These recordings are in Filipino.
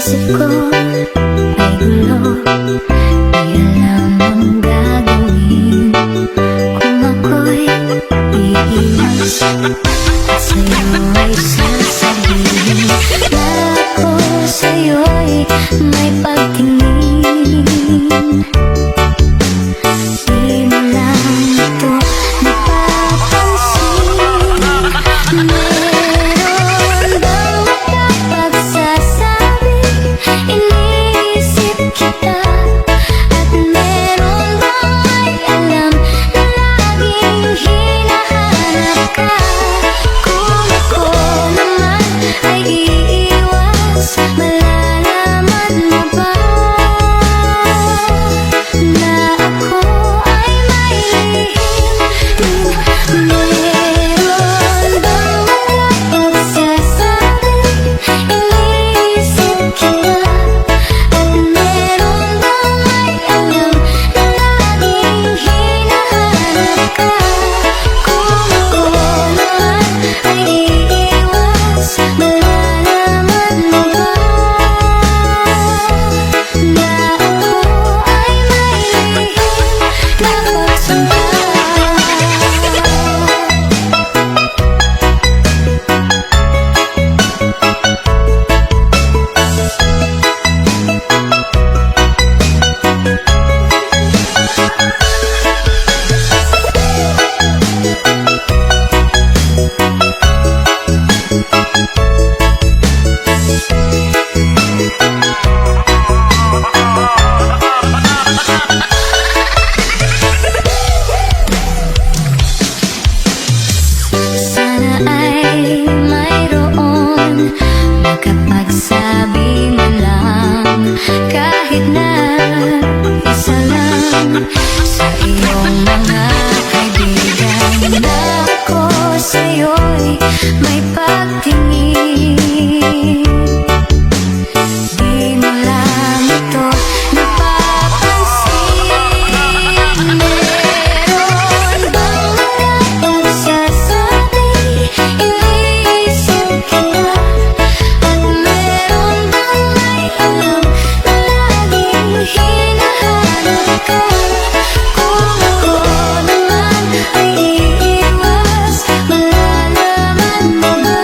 Isip ko ay gulo, di alam ang gagawin. Kung ako'y iiwas at sa'yo ay sasabihin na ako sa'yo'y may pagtingin. Di mo lang ito napapansin. Meron bang makapagsasabi iniisip kita? At meron bang may alam na laging hinahanap ka? Kung ako naman ay iiwas, malalaman mo ba na ako ay may lihim? Meron bang makapagsasabi iniisip kita? At meron bang may alam na laging hinahanap ka? Kung ako naman ay iiwas, malalaman mo ba na ako ay may lihim na pagsamba? Sana ay mayroon makapagsabi man lang, kahit na isa lang, sa iyong mga kaibigan, na ako sa'yo'y may pagtingin. Di mo lang ito napapansin. Meron bang makapagsasabi iniisip kita? At meron bang may alam na laging hinahanap ka? Kung ako naman ay iiwas, malalaman mo ba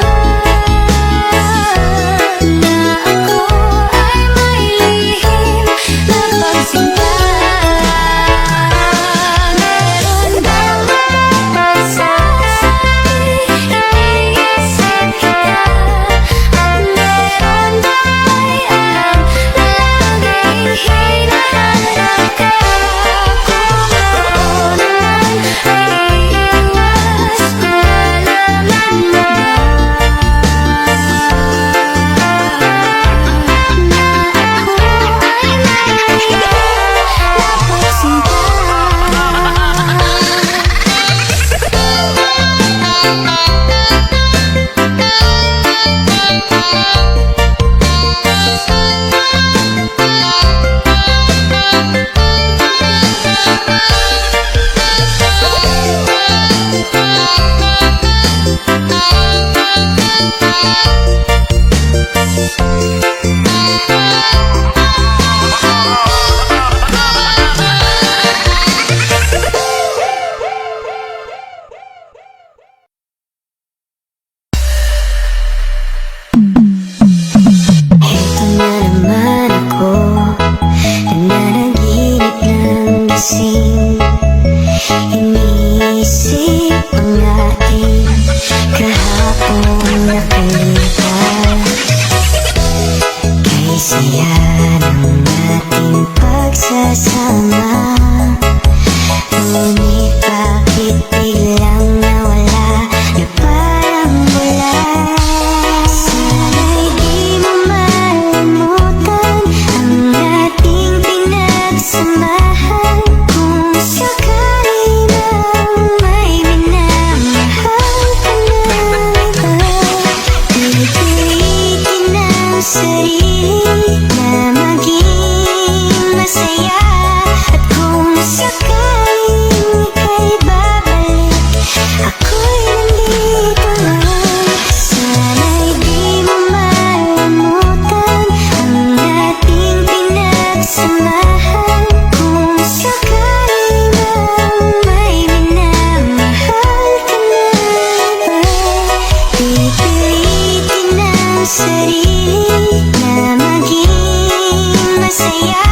sarili na maging masaya.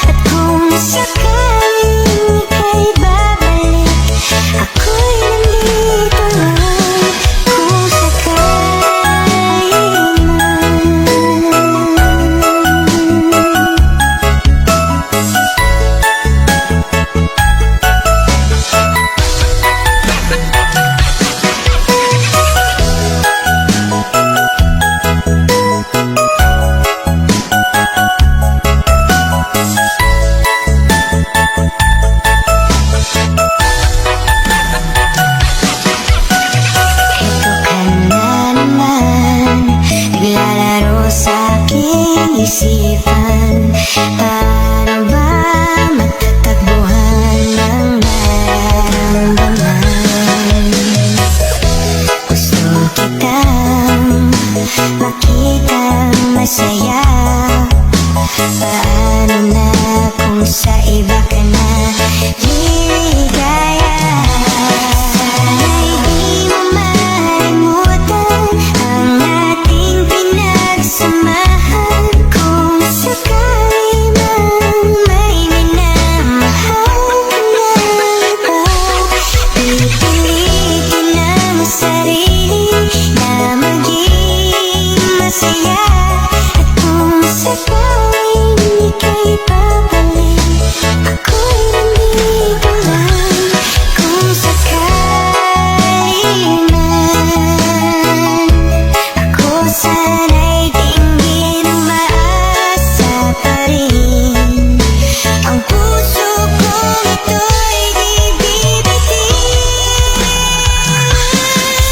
At kung sakaling ika'y babalik, ako'y nandito lang kung sakaling man. Naglalaro sa aking isipan, paano ba matatagpuan ang nararamdaman? Gusto kitang makitang masaya. Paano na kung sa iba ka na liligaya? Sana'y di mo malimutan ang ating pinagsamahan. Kung sakali man may minamahal ka na iba, pipilitin ang sarili na maging masaya. At kung sakaling ika'y babalik, ako'y nandito lang kung sakali man. Ako sana'y dinggin, umaasa pa rin. Ang puso kong ito'y di bibitin.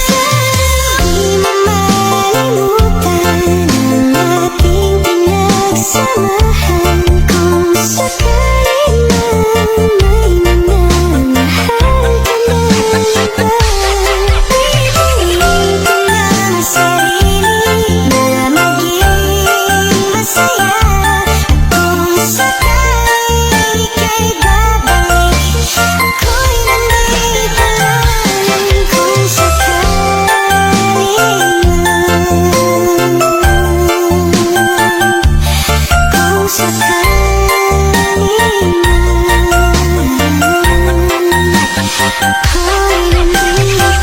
Sana'y di mo malimutan ang ating pinagsamahan. Kung sakali man may minamahal ka na iba, pipilitin ang sarili na maging masaya. At kung sakaling ika'y babalik, ako'y nandito lang kung sakali man. Kung sakali man, ako'y nandito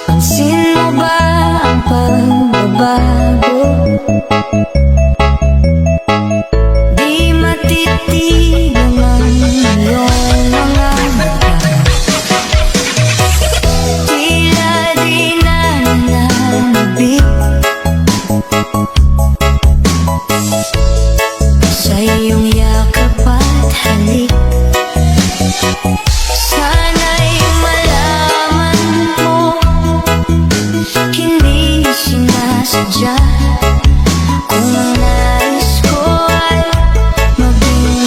Pansin mo ba ang pagbabago? Di matitigan ang iyong mga mata. Tila di na nananabik sa iyong yakap at halik. Sana'y malaman mo, hindi sinasadya. Kung ang nais ko ay maging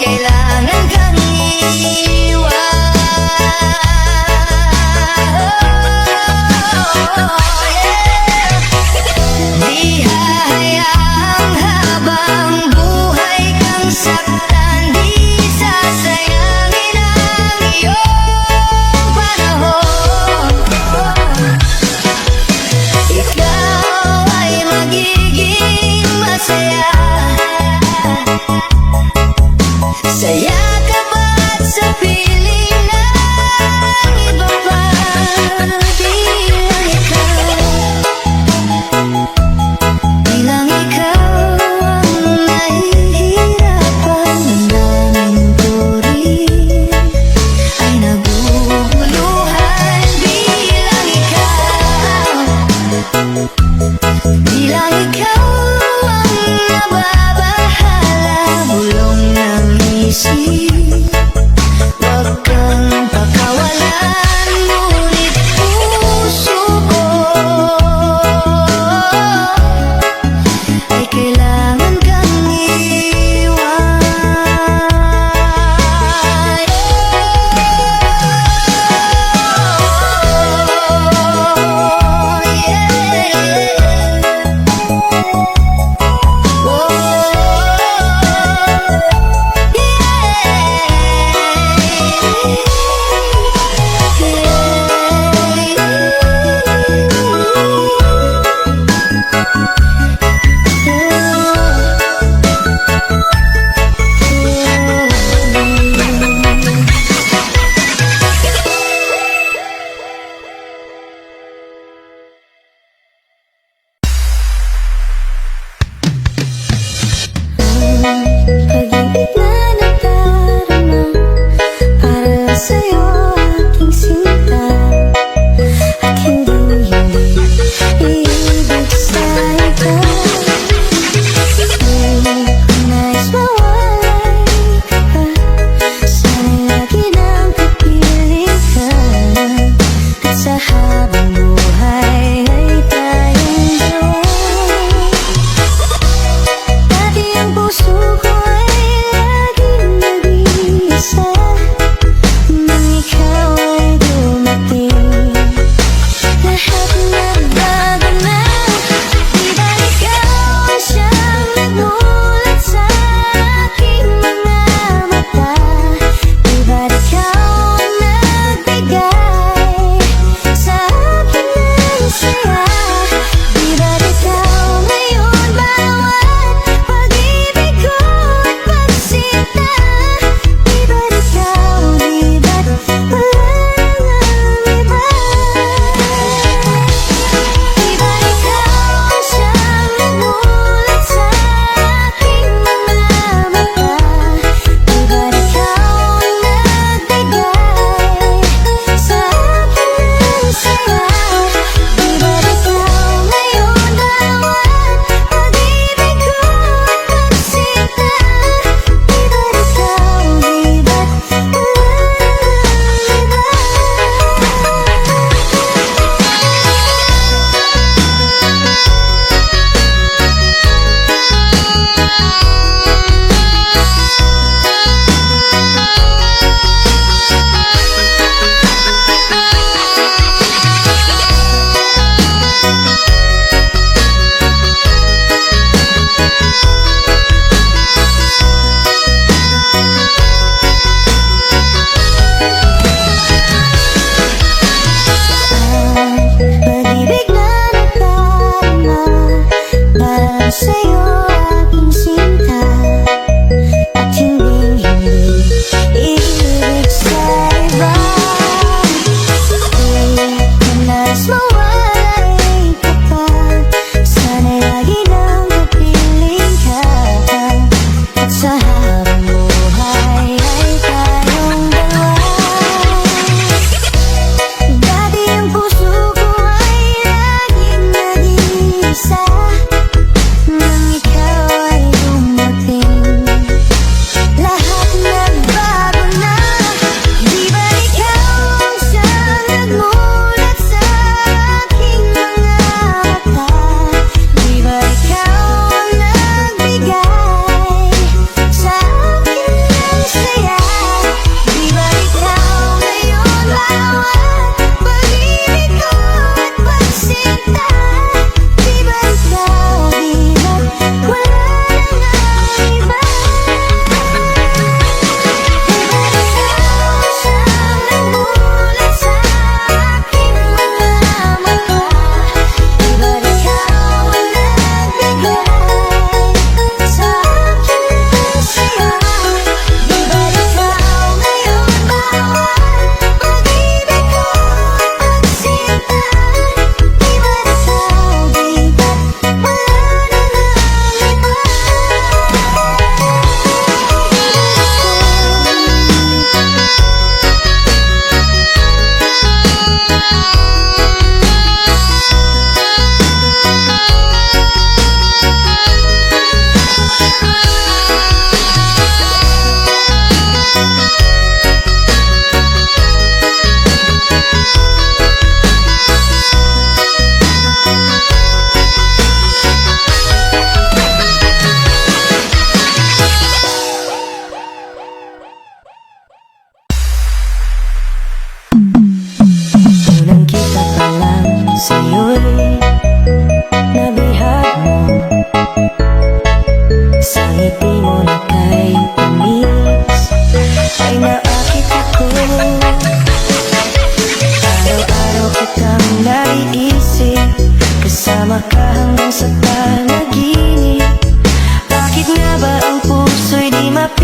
kailangan kang iwan. Di hahayaang habang buhay kang saktan, di sasayangin ang iyong panahon. Ikaw ay magiging masaya sa yakap at sa piling ng iba pa. Bilang ikaw ang nahihirapan, ang daming ko rin ay naguguluhan. Bilang ikaw ang nababahala, bulong ng isip, wag kang pakawalan, ngunit puso ko ay kailangan kang iwan.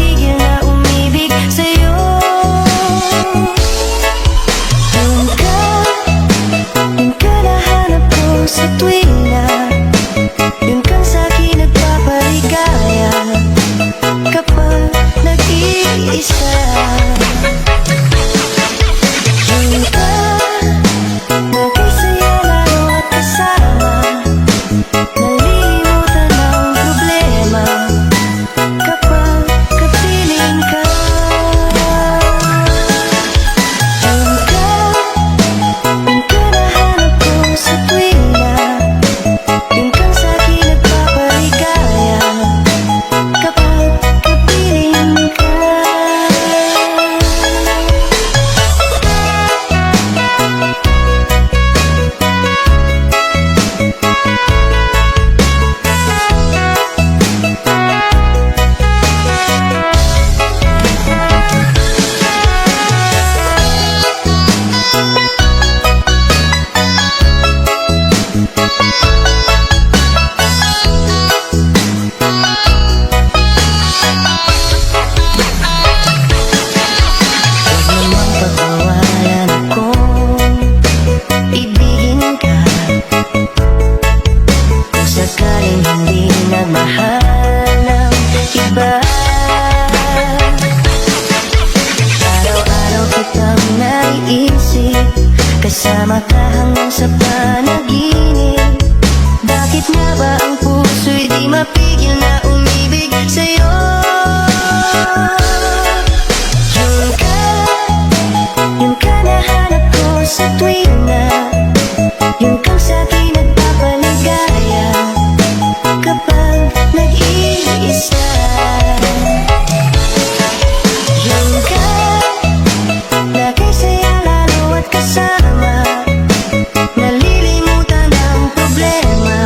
mapigil na umibig sa'yo. Yun ka nahanap ko sa tuwina. Yun kang sa'kin nagpapaligaya kapag nag-iisa. Yun ka nakisaya lalo at kasama. Nalilimutan ang problema kapag kapiling ka. Yun ka nahanap ko sa tuwina. Yun kang sa'kin nagpapaligaya kapag kapiling ka. Huwag namang pagbawalan akong ibigin ka. Kung sakaling hindi nagmahal ng iba, araw-araw kitang naiisip, kasama ka hanggang sa panaginip. Bakit nga ba ang puso'y di mapigil na umibig sa'yo? Yun ka nahanap ko sa tuwina. Yun kang sa'kin nagpapaligaya kapag nag-iisa. Yun ka nakisaya lalo at kasama. Nalilimutan ang problema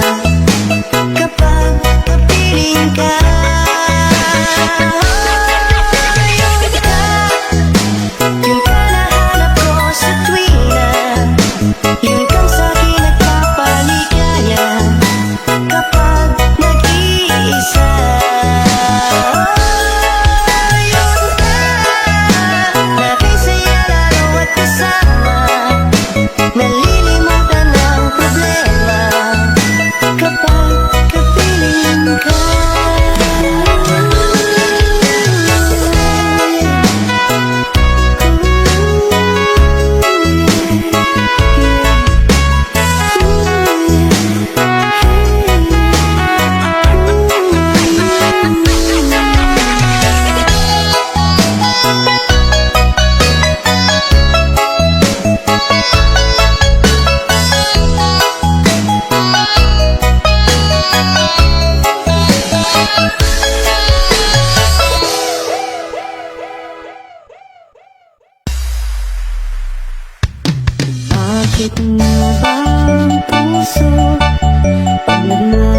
kapag kapiling ka. Yun ka nahanap ko sa tuwina. Yun kang sa'kin nagpapaligaya kapag nag-iisa. Yun ka nakisaya lalo at kasama. Nalilimutan ang problema kapag kapiling ka. Bakit mo bang puso pag nagmamahal